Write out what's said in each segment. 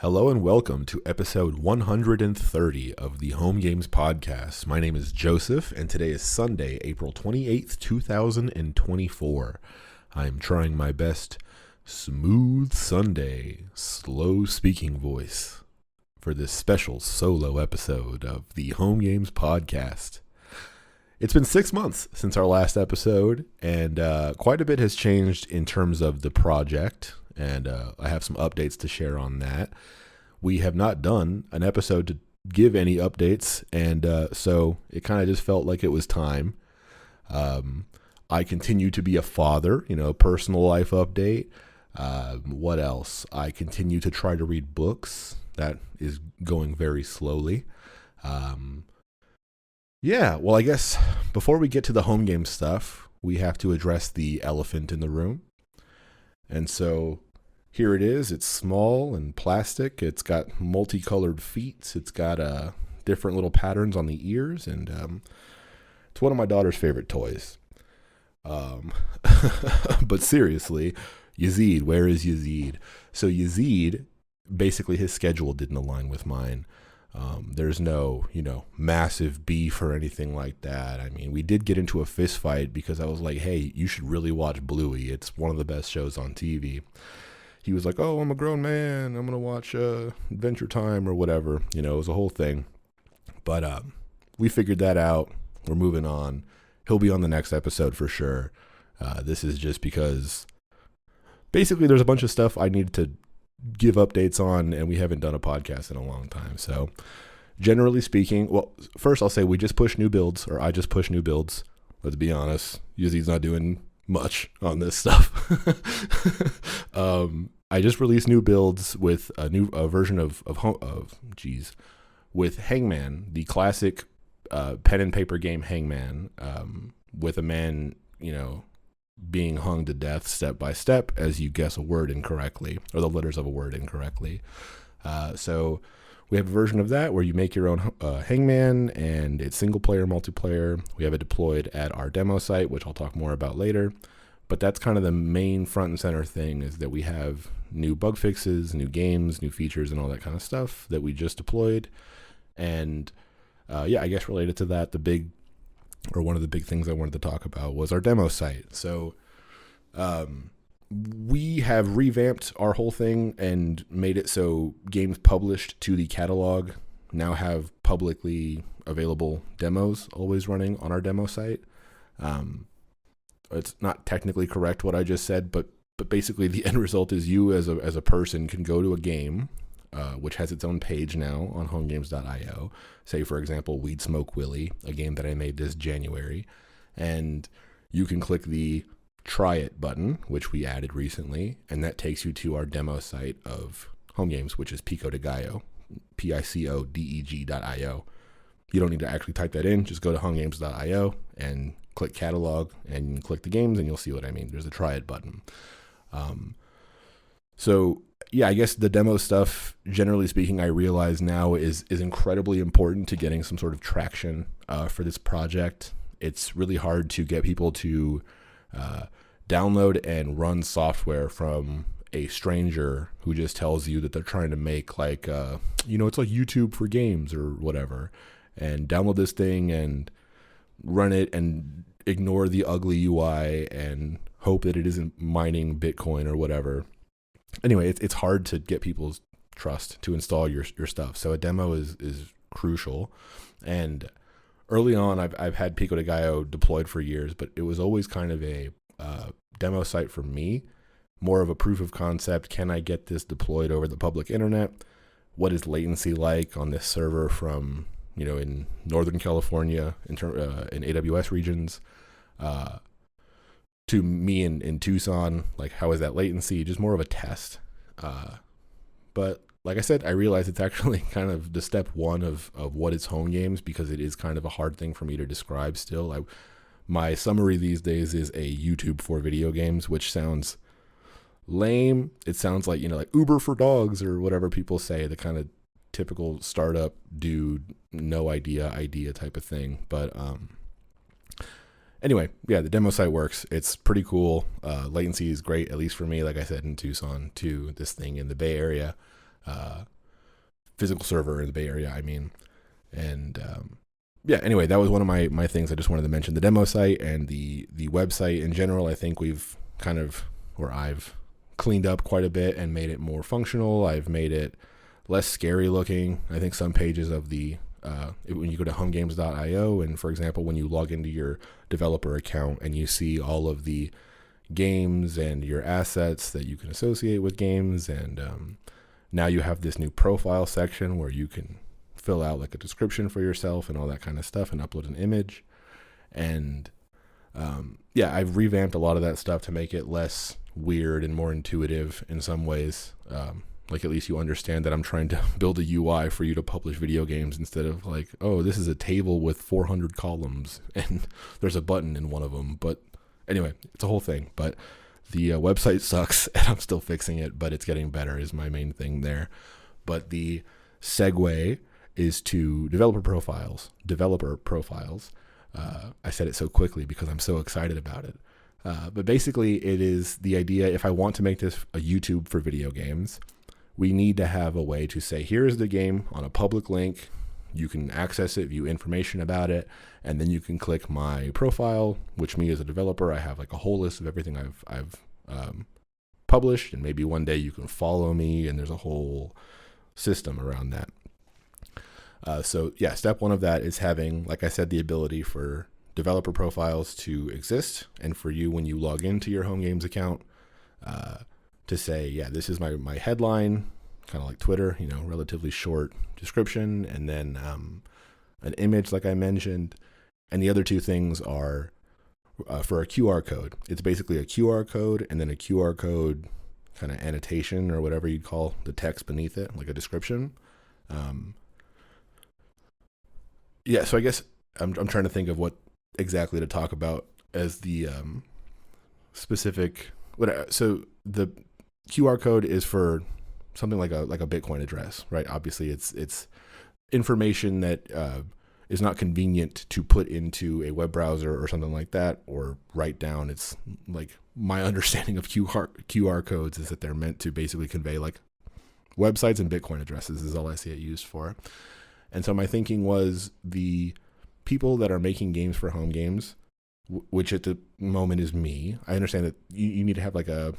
Hello and welcome to episode 130 of the Homegames podcast. My name is Joseph, and today is Sunday, April 28th, 2024. I am trying my best smooth Sunday, slow speaking voice for this special solo episode of the Homegames podcast. It's been 6 months since our last episode, and quite a bit has changed in terms of the project. And I have some updates to share on that. We have not done an episode to give any updates, and so it kind of just felt like it was time. I continue to be a father, personal life update. What else? I continue to try to read books. That is going very slowly. Well, I guess before we get to the home game stuff, we have to address the elephant in the room. And so here it is. It's small and plastic. It's got multicolored feet. It's got different little patterns on the ears. And it's one of my daughter's favorite toys. But seriously, Yazid, where is Yazid? So Yazid, basically his schedule didn't align with mine. There's no, massive beef or anything like that. I mean, we did get into a fist fight because I was like, hey, you should really watch Bluey. It's one of the best shows on TV. He was like, oh, I'm a grown man. I'm going to watch Adventure Time or whatever. It was a whole thing. But we figured that out. We're moving on. He'll be on the next episode for sure. This is just because basically there's a bunch of stuff I needed to give updates on, and we haven't done a podcast in a long time. So generally speaking, well, first I'll say we just push new builds, or I just push new builds. Let's be honest. Yazid's not doing much on this stuff. I just released new builds with a new version with Hangman, the classic pen and paper game Hangman, with a man, being hung to death step by step as you guess a word incorrectly, or the letters of a word incorrectly. So we have a version of that where you make your own Hangman, and it's single player, multiplayer. We have it deployed at our demo site, which I'll talk more about later. But that's kind of the main front and center thing, is that we have new bug fixes, new games, new features, and all that kind of stuff that we just deployed. And I guess related to that, one of the big things I wanted to talk about was our demo site. So we have revamped our whole thing and made it so games published to the catalog now have publicly available demos always running on our demo site. It's not technically correct what I just said, but basically the end result is you as a person can go to a game, which has its own page now on homegames.io. Say, for example, Weed Smoke Willie, a game that I made this January, and you can click the Try It button, which we added recently, and that takes you to our demo site of Homegames, which is Pico de Gallo, picodeg.io. You don't need to actually type that in. Just go to homegames.io and click catalog and click the games, and you'll see what I mean. There's a Try It button. I guess the demo stuff, generally speaking, I realize now is incredibly important to getting some sort of traction for this project. It's really hard to get people to download and run software from a stranger who just tells you that they're trying to make it's like YouTube for games or whatever, and download this thing and run it and ignore the ugly UI and hope that it isn't mining Bitcoin or whatever. Anyway, it's hard to get people's trust to install your stuff. So a demo is crucial. And early on, I've had Pico de Gallo deployed for years, but it was always kind of a demo site for me, more of a proof of concept. Can I get this deployed over the public internet? What is latency like on this server from, in Northern California, in AWS regions, to me in Tucson? Like, how is that latency? Just more of a test. But like I said, I realize it's actually kind of the step one of what is home games, because it is kind of a hard thing for me to describe still. My summary these days is a YouTube for video games, which sounds lame. It sounds like, like Uber for dogs or whatever people say, the kind of typical startup dude, no idea type of thing. But anyway, the demo site works. It's pretty cool. Latency is great, at least for me, like I said, in Tucson, to this thing in the Bay Area. uh, physical server in the Bay Area, I mean. And yeah, anyway, that was one of my things I just wanted to mention. The demo site and the website in general, I think I've cleaned up quite a bit and made it more functional. I've made it less scary looking. I think some pages of when you go to homegames.io, and for example, when you log into your developer account and you see all of the games and your assets that you can associate with games, and now you have this new profile section where you can fill out like a description for yourself and all that kind of stuff and upload an image. And yeah, I've revamped a lot of that stuff to make it less weird and more intuitive in some ways. Like at least you understand that I'm trying to build a UI for you to publish video games instead of like, oh, this is a table with 400 columns and there's a button in one of them. But anyway, it's a whole thing. But the website sucks and I'm still fixing it, but it's getting better is my main thing there. But the segue is to developer profiles. I said it so quickly because I'm so excited about it. But basically it is the idea, if I want to make this a YouTube for video games, we need to have a way to say, here's the game on a public link. You can access it, view information about it, and then you can click my profile, which me as a developer, I have like a whole list of everything I've published, and maybe one day you can follow me, and there's a whole system around that. So yeah, step one of that is having, like I said, the ability for developer profiles to exist, and for you when you log into your Homegames account to say, yeah, this is my headline, kind of like Twitter, relatively short description, and then an image like I mentioned. And the other two things are for a QR code. It's basically a QR code and then a QR code kind of annotation or whatever you'd call the text beneath it, like a description. Yeah, so I guess I'm trying to think of what exactly to talk about as the specific. So the QR code is for something like a Bitcoin address, right? Obviously, it's information that is not convenient to put into a web browser or something like that, or write down. It's like my understanding of QR codes is that they're meant to basically convey like websites and Bitcoin addresses is all I see it used for. And so my thinking was the people that are making games for Homegames, which at the moment is me. I understand that you need to have like a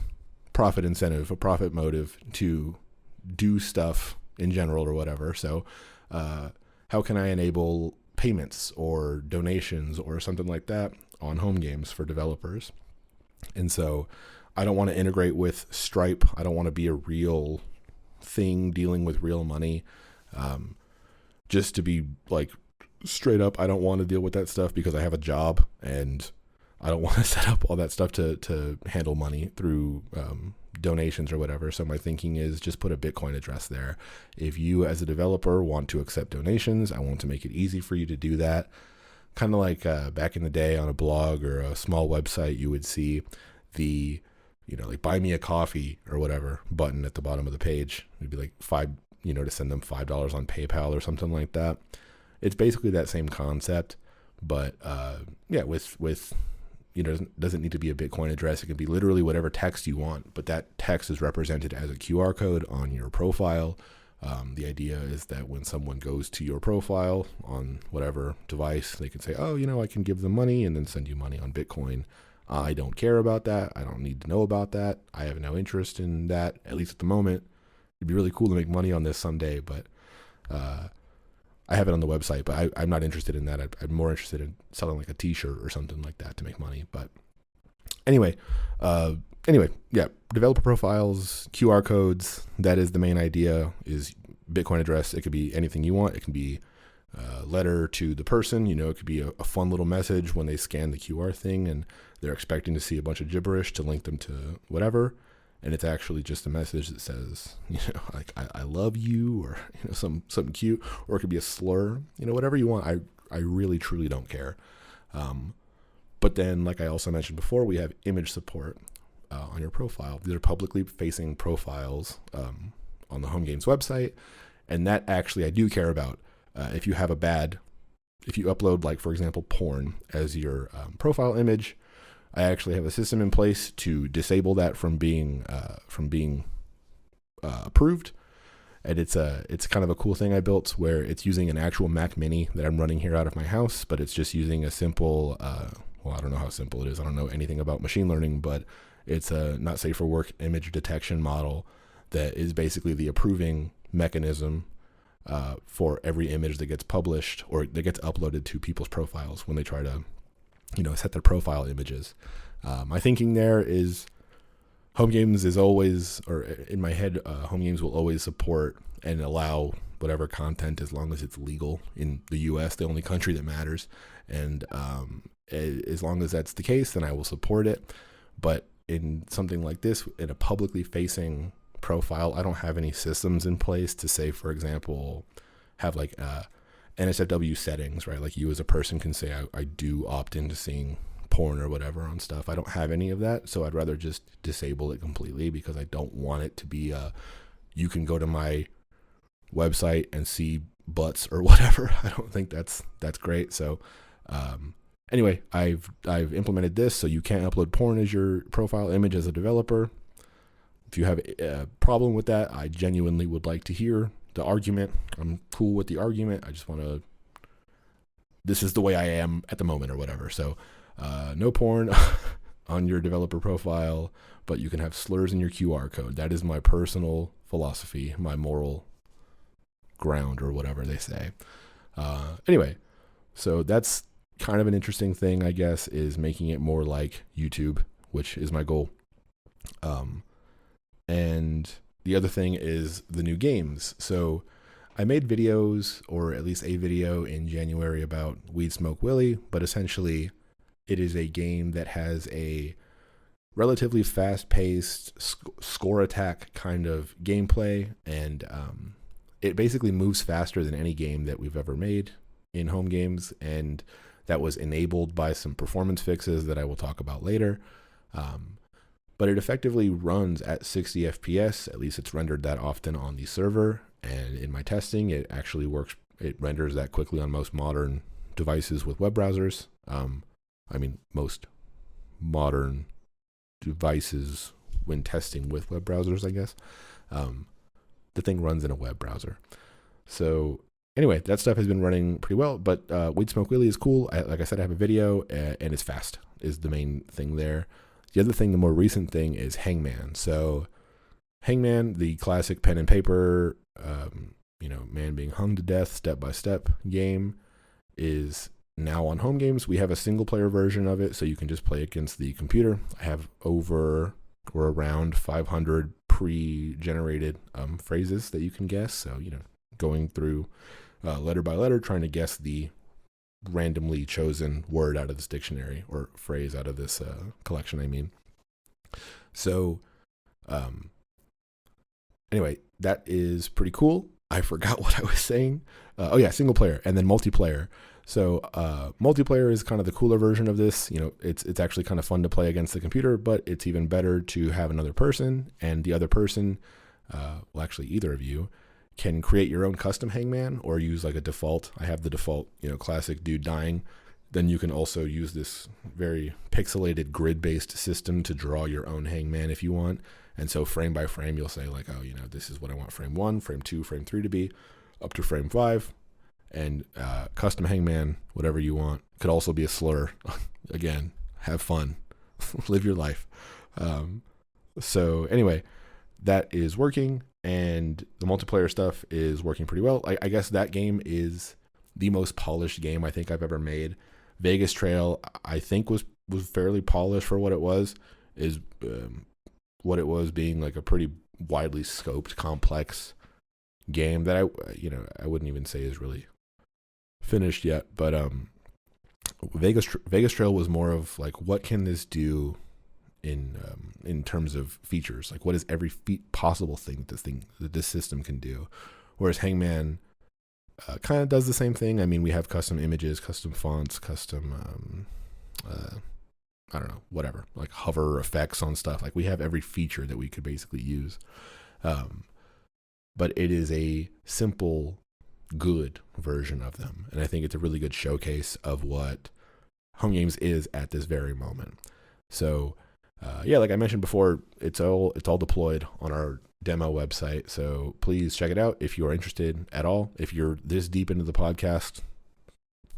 profit incentive, a profit motive to do stuff in general or whatever. So how can I enable payments or donations or something like that on Homegames for developers? And so I don't want to integrate with Stripe. I don't want to be a real thing dealing with real money. Just to be like straight up, I don't want to deal with that stuff because I have a job and I don't want to set up all that stuff to handle money through donations or whatever. So my thinking is just put a Bitcoin address there. If you as a developer want to accept donations, I want to make it easy for you to do that. Kind of like back in the day on a blog or a small website, you would see the, like buy me a coffee or whatever button at the bottom of the page. It'd be like to send them $5 on PayPal or something like that. It's basically that same concept, but yeah, with doesn't need to be a Bitcoin address. It can be literally whatever text you want, but that text is represented as a QR code on your profile. The idea is that when someone goes to your profile on whatever device, they can say, oh, I can give them money and then send you money on Bitcoin. I don't care about that. I don't need to know about that. I have no interest in that, at least at the moment. It'd be really cool to make money on this someday, but I have it on the website, but I'm not interested in that. I'm more interested in selling like a t-shirt or something like that to make money. But anyway, yeah, developer profiles, QR codes, that is the main idea, is Bitcoin address. It could be anything you want. It can be a letter to the person, it could be a fun little message when they scan the QR thing and they're expecting to see a bunch of gibberish to link them to whatever. And it's actually just a message that says, like, I love you, or, something cute, or it could be a slur, whatever you want. I really, truly don't care. But then, like I also mentioned before, we have image support on your profile. These are publicly facing profiles on the Homegames website. And that actually I do care about. If you upload, like, for example, porn as your profile image, I actually have a system in place to disable that from being approved. And it's kind of a cool thing I built where it's using an actual Mac Mini that I'm running here out of my house, but it's just using a simple, well, I don't know how simple it is. I don't know anything about machine learning, but it's a not safe for work image detection model that is basically the approving mechanism for every image that gets published or that gets uploaded to people's profiles when they try to, set their profile images. My thinking there is Homegames is always, or in my head, Homegames will always support and allow whatever content as long as it's legal in the U.S., the only country that matters. And as long as that's the case, then I will support it. But in something like this, in a publicly facing profile, I don't have any systems in place to say, for example, have like NSFW settings, right? Like you as a person can say, I do opt into seeing porn or whatever on stuff. I don't have any of that, so I'd rather just disable it completely because I don't want it to be you can go to my website and see butts or whatever. I don't think that's great. So anyway, I've implemented this so you can't upload porn as your profile image as a developer. If you have a problem with that, I genuinely would like to hear the argument. I'm cool with the argument. I just want to, this is the way I am at the moment or whatever. So no porn on your developer profile, but you can have slurs in your QR code. That is my personal philosophy, my moral ground or whatever they say. Anyway, so that's kind of an interesting thing, I guess, is making it more like YouTube, which is my goal. And the other thing is the new games. So I made videos, or at least a video in January about Weed Smoke Willie, but essentially it is a game that has a relatively fast-paced score attack kind of gameplay, and it basically moves faster than any game that we've ever made in Homegames, and that was enabled by some performance fixes that I will talk about later. But it effectively runs at 60 FPS, at least it's rendered that often on the server, and in my testing, it actually works. It renders that quickly on most modern devices with web browsers. Most modern devices when testing with web browsers, I guess. The thing runs in a web browser. So anyway, that stuff has been running pretty well, but Weed Smoke Willie is cool. Like I said, I have a video, and it's fast is the main thing there. The other thing, the more recent thing, is Hangman. So Hangman, the classic pen and paper, man being hung to death step-by-step game, is now on Homegames. We have a single-player version of it, so you can just play against the computer. I have over or around 500 pre-generated phrases that you can guess. So, going through letter by letter, trying to guess the randomly chosen word out of this dictionary, or phrase out of this collection, So, anyway, that is pretty cool. I forgot what I was saying. Single player and then multiplayer. So, multiplayer is kind of the cooler version of this. It's actually kind of fun to play against the computer, but it's even better to have another person, and the other person, actually either of you, can create your own custom Hangman or use like a default. I have the default, classic dude dying. Then you can also use this very pixelated grid-based system to draw your own Hangman if you want. And so frame by frame, you'll say like, this is what I want frame 1, frame 2, frame 3 to be, up to frame 5. And custom Hangman, whatever you want. Could also be a slur. Again, have fun. Live your life. So anyway, that is working. And the multiplayer stuff is working pretty well. I guess that game is the most polished game I think I've ever made. Vegas Trail, I think, was fairly polished for what it was. What it was being like a pretty widely scoped, complex game that I wouldn't even say is really finished yet. But Vegas Trail was more of like, what can this do in terms of features? Like, what is every possible thing that this system can do? Whereas Hangman kind of does the same thing. We have custom images, custom fonts, custom I don't know, whatever, like hover effects on stuff. Like, we have every feature that we could basically use. But it is a simple, good version of them, and I think it's a really good showcase of what Homegames is at this very moment. So like I mentioned before, it's all deployed on our demo website. So please check it out if you are interested at all. If you're this deep into the podcast,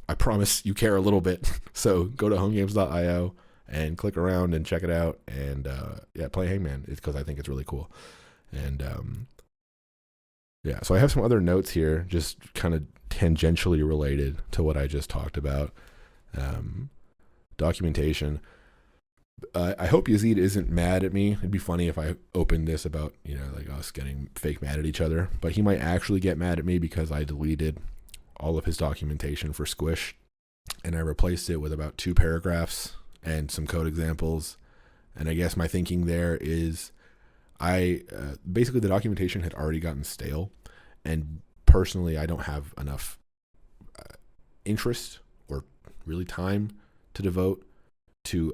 I promise you care a little bit. So go to homegames.io and click around and check it out. And play Hangman because I think it's really cool. And so I have some other notes here, just kind of tangentially related to what I just talked about. Documentation. I hope Yazid isn't mad at me. It'd be funny if I opened this about, like us getting fake mad at each other. But he might actually get mad at me because I deleted all of his documentation for Squish. And I replaced it with about 2 paragraphs and some code examples. And I guess my thinking there is basically the documentation had already gotten stale. And personally, I don't have enough interest or really time to devote to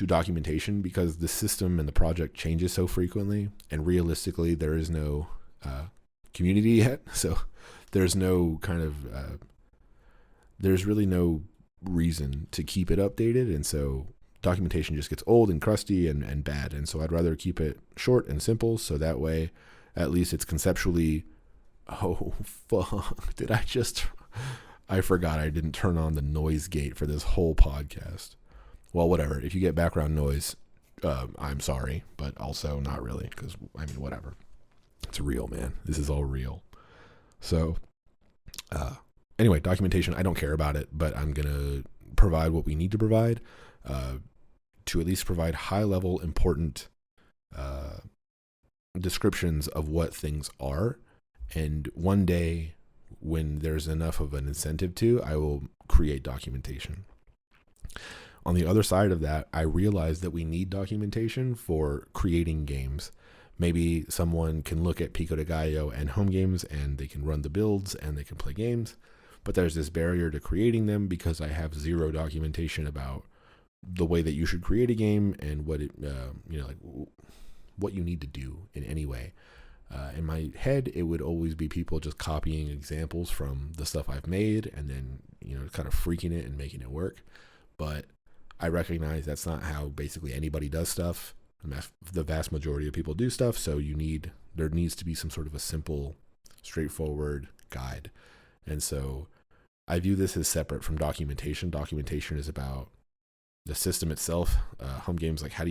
documentation because the system and the project changes so frequently, and realistically there is no community yet, so there's no kind of there's really no reason to keep it updated, and so documentation just gets old and crusty and bad, and so I'd rather keep it short and simple so that way at least it's conceptually. Oh fuck, I forgot I didn't turn on the noise gate for this whole podcast. Well, whatever. If you get background noise, I'm sorry, but also not really, because, whatever. It's real, man. This is all real. So, anyway, documentation, I don't care about it, but I'm going to provide what we need to provide to at least provide high-level, important descriptions of what things are. And one day, when there's enough of an incentive to, I will create documentation. On the other side of that, I realize that we need documentation for creating games. Maybe someone can look at Pico de Gallo and Homegames and they can run the builds and they can play games, but there's this barrier to creating them because I have zero documentation about the way that you should create a game and what it, what you need to do in any way. In my head, it would always be people just copying examples from the stuff I've made and then, kind of freaking it and making it work. But I recognize that's not how basically anybody does stuff. The vast majority of people do stuff. So there needs to be some sort of a simple, straightforward guide. And so I view this as separate from documentation. Documentation is about the system itself. Homegames, like how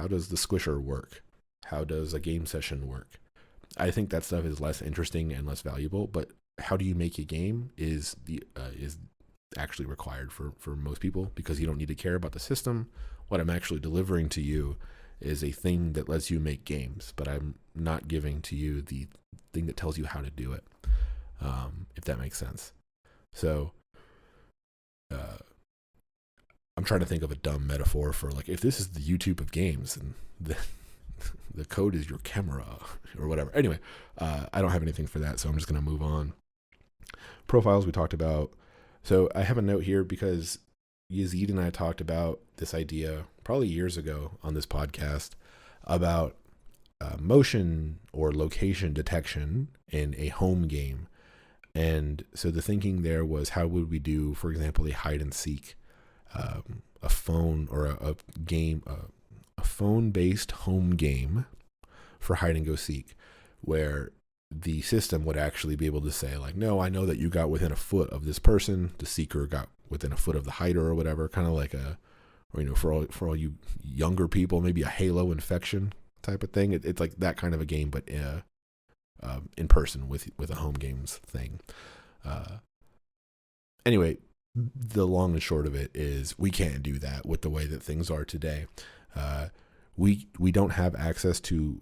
does the squisher work? How does a game session work? I think that stuff is less interesting and less valuable, but how do you make a game is actually required for most people because you don't need to care about the system. What I'm actually delivering to you is a thing that lets you make games, but I'm not giving to you the thing that tells you how to do it, if that makes sense. So I'm trying to think of a dumb metaphor for like, if this is the YouTube of games and the code is your camera or whatever. Anyway, I don't have anything for that, so I'm just going to move on. Profiles we talked about. So I have a note here because Yazid and I talked about this idea probably years ago on this podcast about motion or location detection in a home game. And so the thinking there was, how would we do, for example, a hide and seek, a phone or a game, a phone-based home game for hide and go seek, where the system would actually be able to say like, no, I know that you got within a foot of this person. The seeker got within a foot of the hider or whatever, kind of like for all you younger people, maybe a Halo infection type of thing. It's like that kind of a game, but in person with a home games thing. Anyway, the long and short of it is we can't do that with the way that things are today. We don't have access to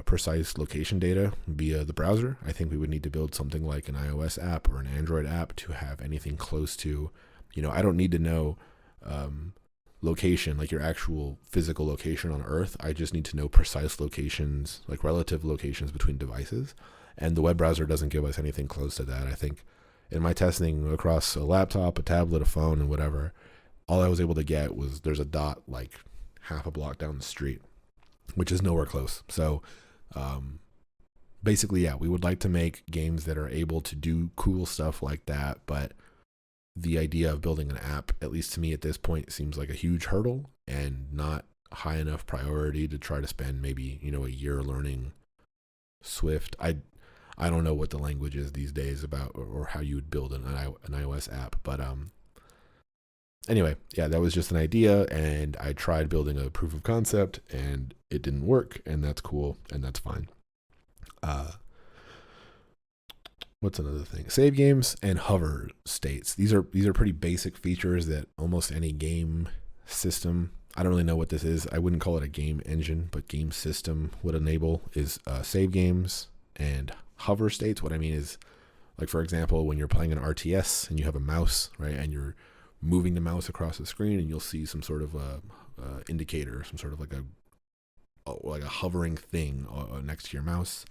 precise location data via the browser. I think we would need to build something like an iOS app or an Android app to have anything close to, I don't need to know location, like your actual physical location on Earth. I just need to know precise locations, like relative locations between devices. And the web browser doesn't give us anything close to that. I think in my testing across a laptop, a tablet, a phone, and whatever, all I was able to get was there's a dot like half a block down the street, which is nowhere close. So basically, yeah, we would like to make games that are able to do cool stuff like that, but the idea of building an app, at least to me at this point, seems like a huge hurdle and not high enough priority to try to spend maybe, a year learning Swift. I don't know what the language is these days about or how you would build an iOS app, but anyway, yeah, that was just an idea, and I tried building a proof of concept, and it didn't work, and that's cool, and that's fine. What's another thing? Save games and hover states. These are pretty basic features that almost any game system, I don't really know what this is. I wouldn't call it a game engine, but game system would enable is save games and hover states. What I mean is, like, for example, when you're playing an RTS and you have a mouse, right, and you're moving the mouse across the screen, and you'll see some sort of indicator, some sort of like a hovering thing next to your mouse.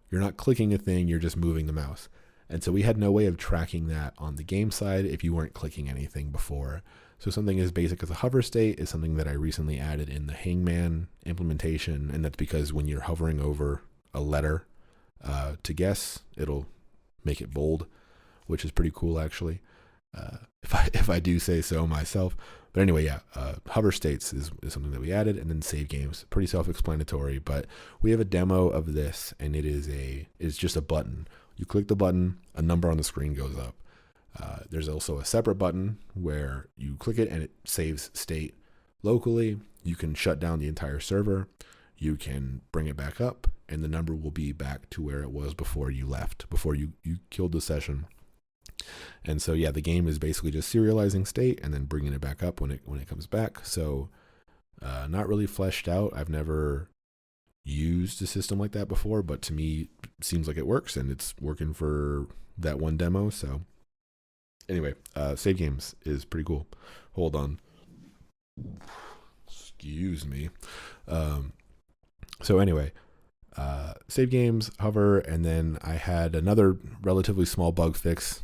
You're not clicking a thing, you're just moving the mouse. And so we had no way of tracking that on the game side if you weren't clicking anything before. So something as basic as a hover state is something that I recently added in the Hangman implementation, and that's because when you're hovering over a letter to guess, it'll make it bold, which is pretty cool actually. If I do say so myself. But anyway, yeah, hover states is something that we added, and then save games, pretty self-explanatory. But we have a demo of this, and it's just a button. You click the button, a number on the screen goes up. There's also a separate button where you click it and it saves state locally. You can shut down the entire server. You can bring it back up, and the number will be back to where it was before you left, before you killed the session. And so, yeah, the game is basically just serializing state and then bringing it back up when it comes back. So not really fleshed out. I've never used a system like that before, but to me, it seems like it works, and it's working for that one demo. So anyway, save games is pretty cool. Hold on. Excuse me. So anyway, save games, hover, and then I had another relatively small bug fix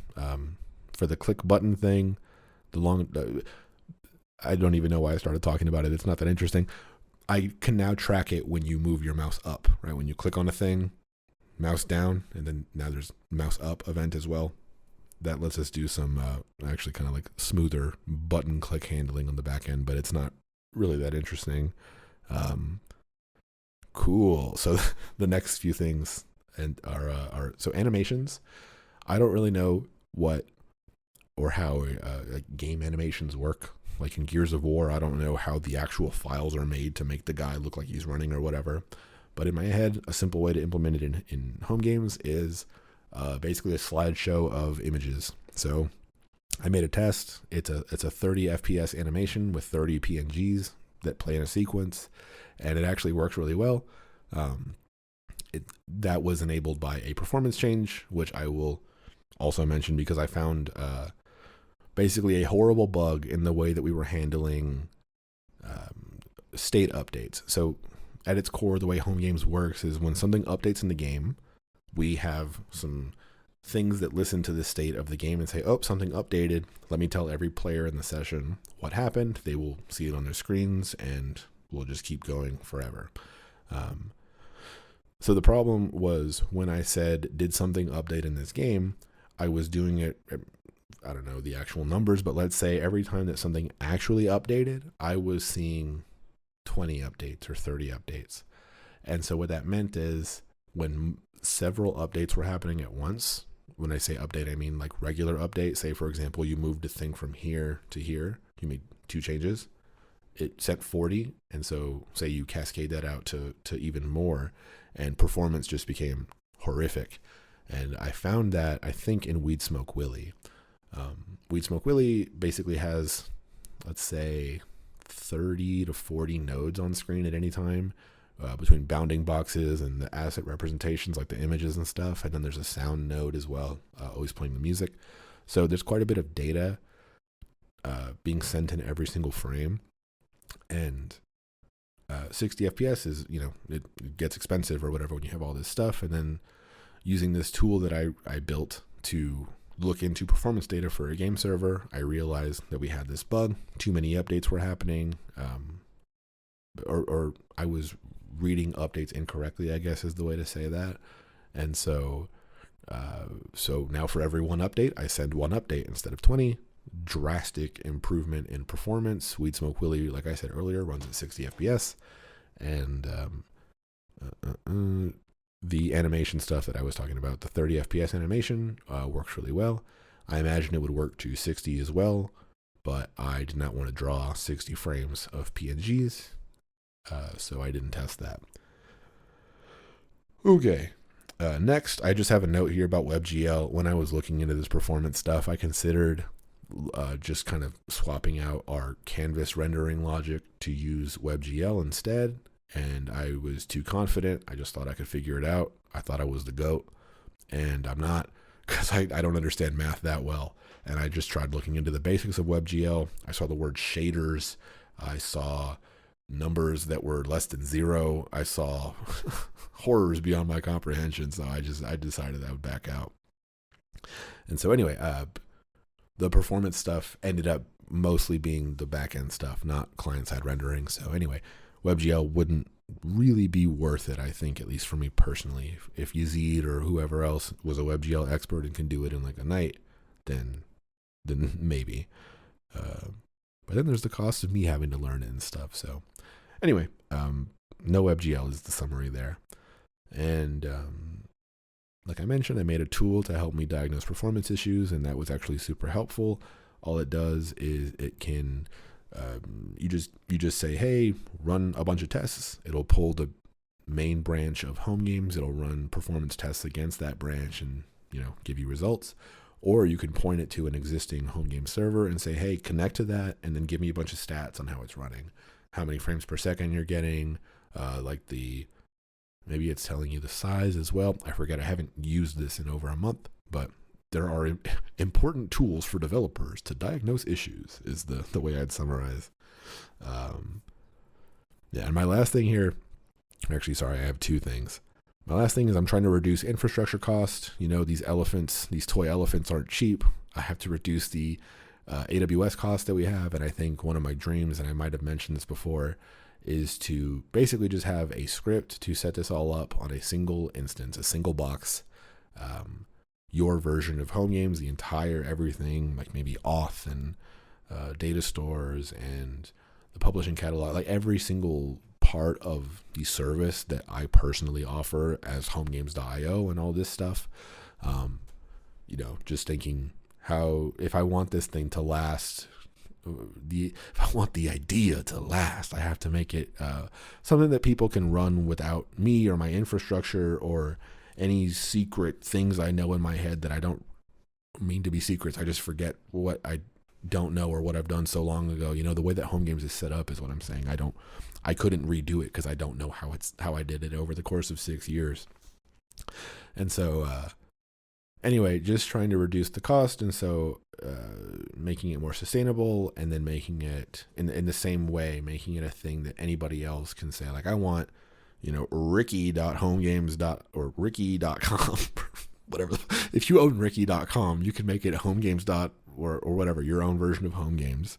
for the click button thing. I don't even know why I started talking about it. It's not that interesting. I can now track it when you move your mouse up, right? When you click on a thing, mouse down, and then now there's mouse up event as well. That lets us do some actually kind of like smoother button click handling on the back end, but it's not really that interesting. Cool. So the next few things are so animations. I don't really know what or how game animations work. Like in Gears of War, I don't know how the actual files are made to make the guy look like he's running or whatever. But in my head, a simple way to implement it in Homegames is basically a slideshow of images. So I made a test. It's a 30 FPS animation with 30 PNGs that play in a sequence, and it actually works really well. That was enabled by a performance change, which I will also mention because I found basically a horrible bug in the way that we were handling state updates. So at its core, the way Homegames works is when something updates in the game, we have some things that listen to the state of the game and say, oh, something updated. Let me tell every player in the session what happened. They will see it on their screens, and we'll just keep going forever. So the problem was when I said, did something update in this game, I was doing it, I don't know the actual numbers, but let's say every time that something actually updated, I was seeing 20 updates or 30 updates. And so what that meant is when several updates were happening at once, when I say update, I mean like regular update. Say, for example, you moved a thing from here to here, you made 2 changes. It sent 40, and so say you cascade that out to even more, and performance just became horrific. And I found that, I think, in Weed Smoke Willie. Weed Smoke Willie basically has, let's say, 30 to 40 nodes on screen at any time, between bounding boxes and the asset representations like the images and stuff. And then there's a sound node as well, always playing the music. So there's quite a bit of data being sent in every single frame. And 60 FPS is, it gets expensive or whatever when you have all this stuff. And then using this tool that I built to look into performance data for a game server, I realized that we had this bug. Too many updates were happening, or I was reading updates incorrectly, I guess is the way to say that. And so now for every one update, I send one update instead of 20. drastic improvement in performance. Weed Smoke Willie, like I said earlier, runs at 60 FPS, and the animation stuff that I was talking about, the 30 FPS animation, works really well. I imagine it would work to 60 as well, but I did not want to draw 60 frames of PNGs, so I didn't test that. Okay. Next, I just have a note here about WebGL. When I was looking into this performance stuff, I considered just kind of swapping out our canvas rendering logic to use WebGL instead, and I was too confident. I just thought I could figure it out. I thought I was the GOAT, and I'm not, because I don't understand math that well. And I just tried looking into the basics of WebGL. I saw the word shaders. I saw numbers that were less than 0. I saw horrors beyond my comprehension, so I decided I would back out. And so anyway, the performance stuff ended up mostly being the back-end stuff, not client-side rendering. So anyway, WebGL wouldn't really be worth it, I think, at least for me personally. If Yazid or whoever else was a WebGL expert and can do it in like a night, then maybe. But then there's the cost of me having to learn it and stuff. So anyway, no WebGL is the summary there. And like I mentioned, I made a tool to help me diagnose performance issues, and that was actually super helpful. All it does is it can, you just say, hey, run a bunch of tests. It'll pull the main branch of Homegames. It'll run performance tests against that branch and, give you results. Or you can point it to an existing Homegames server and say, hey, connect to that, and then give me a bunch of stats on how it's running, how many frames per second you're getting, maybe it's telling you the size as well. I forget, I haven't used this in over a month, but there are important tools for developers to diagnose issues is the way I'd summarize. And my last thing here, actually, sorry, I have 2 things. My last thing is I'm trying to reduce infrastructure cost. These toy elephants aren't cheap. I have to reduce the AWS cost that we have. And I think one of my dreams, and I might have mentioned this before, is to basically just have a script to set this all up on a single instance, a single box, your version of Homegames, the entire everything, like maybe auth and data stores and the publishing catalog, like every single part of the service that I personally offer as Homegames.io and all this stuff. Just thinking how, if I want this thing to last, if I want the idea to last, I have to make it something that people can run without me or my infrastructure or any secret things I know in my head that I don't mean to be secrets. I just forget what I don't know or what I've done so long ago. The way that Homegames is set up is what I'm saying. I couldn't redo it because I don't know how I did it over the course of 6 years. And so anyway, just trying to reduce the cost, and so making it more sustainable, and then making it in the same way, making it a thing that anybody else can say, like, I want, ricky.homegames. or ricky.com, whatever. If you own ricky.com, you can make it homegames. Or whatever, your own version of Homegames,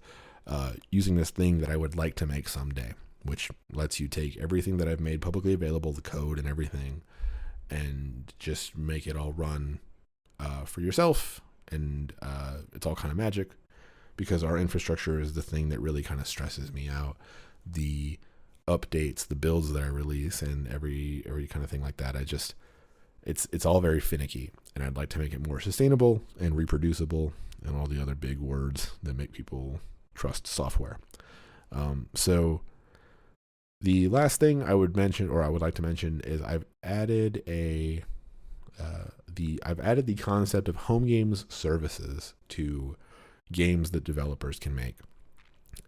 using this thing that I would like to make someday, which lets you take everything that I've made publicly available, the code and everything, and just make it all run for yourself. And it's all kind of magic, because our infrastructure is the thing that really kind of stresses me out. The updates, the builds that I release, and every kind of thing like that, it's all very finicky, and I'd like to make it more sustainable and reproducible and all the other big words that make people trust software. So the last thing I would mention, or I would like to mention, is I've added the concept of Homegames services to games that developers can make.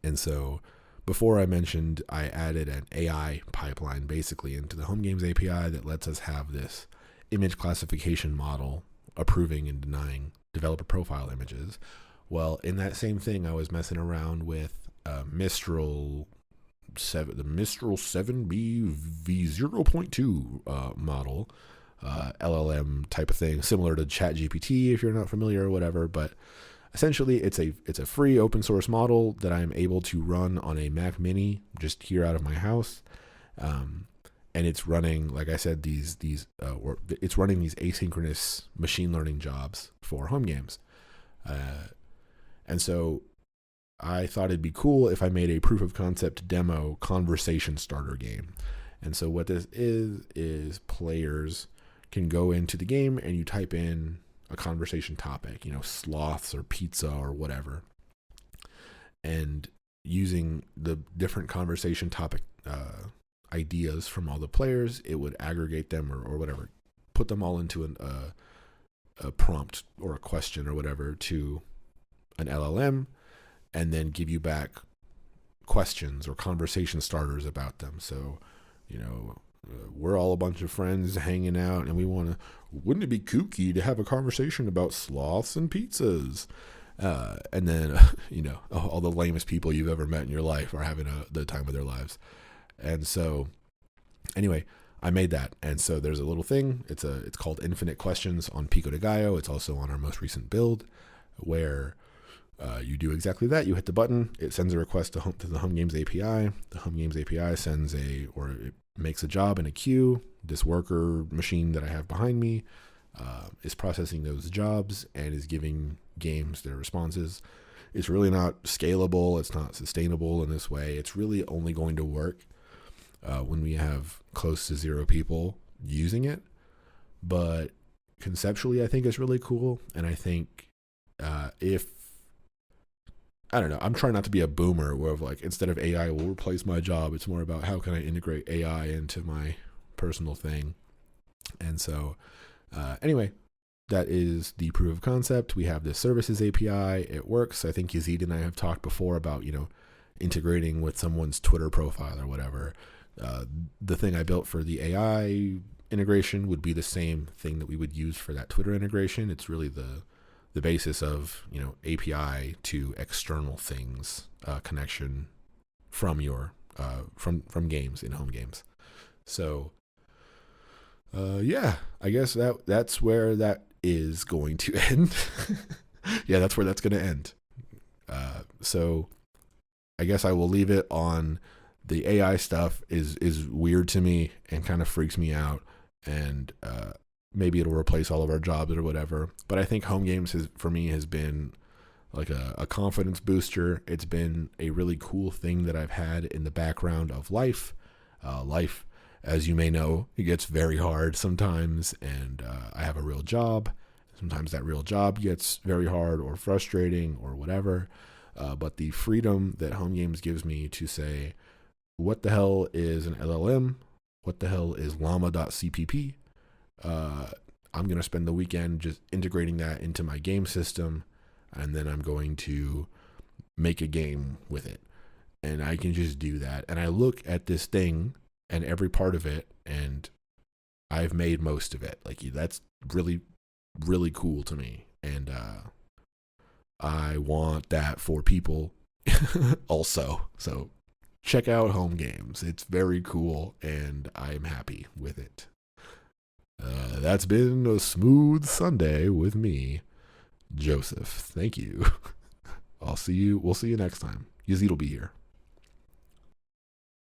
And so before I mentioned, I added an AI pipeline basically into the Homegames API that lets us have this image classification model approving and denying developer profile images. Well, in that same thing, I was messing around with Mistral 7, the Mistral 7B v0.2 model, LLM type of thing, similar to ChatGPT if you're not familiar or whatever. But essentially, it's a free open source model that I'm able to run on a Mac Mini just here out of my house. And it's running, like I said, it's running these asynchronous machine learning jobs for Homegames. And so I thought it'd be cool if I made a proof of concept demo conversation starter game. And so what this is players can go into the game and you type in a conversation topic, sloths or pizza or whatever. And using the different conversation topic ideas from all the players, it would aggregate them or whatever, put them all into a prompt or a question or whatever to an LLM, and then give you back questions or conversation starters about them. So, we're all a bunch of friends hanging out, and wouldn't it be kooky to have a conversation about sloths and pizzas? And then, all the lamest people you've ever met in your life are having the time of their lives. And so, anyway, I made that. And so there's a little thing. It's called Infinite Questions on Pico de Gallo. It's also on our most recent build, where you do exactly that. You hit the button. It sends a request to the Homegames API. The Homegames API it makes a job in a queue. This worker machine that I have behind me is processing those jobs and is giving games their responses. It's really not scalable. It's not sustainable in this way. It's really only going to work when we have close to 0 people using it. But conceptually, I think it's really cool. And I think I don't know, I'm trying not to be a boomer where instead of AI will replace my job, it's more about how can I integrate AI into my personal thing. And so anyway, that is the proof of concept. We have this services API. It works. I think Yazid and I have talked before about, integrating with someone's Twitter profile or whatever. The thing I built for the AI integration would be the same thing that we would use for that Twitter integration. It's really the basis of, API to external things connection from your from games in Homegames. So I guess that's where that is going to end. Yeah, that's where that's going to end. So I guess I will leave it on the AI stuff is weird to me and kind of freaks me out, and maybe it'll replace all of our jobs or whatever. But I think Homegames for me has been like a confidence booster. It's been a really cool thing that I've had in the background of life. Life, as you may know, it gets very hard sometimes, and I have a real job. Sometimes that real job gets very hard or frustrating or whatever. But the freedom that Homegames gives me to say, what the hell is an LLM? What the hell is llama.cpp? I'm going to spend the weekend just integrating that into my game system, and then I'm going to make a game with it. And I can just do that. And I look at this thing and every part of it, and I've made most of it. That's really, really cool to me. And I want that for people also. So check out Homegames. It's very cool, and I'm happy with it. That's been a smooth Sunday with me, Joseph. Thank you. We'll see you next time. Yazid will be here.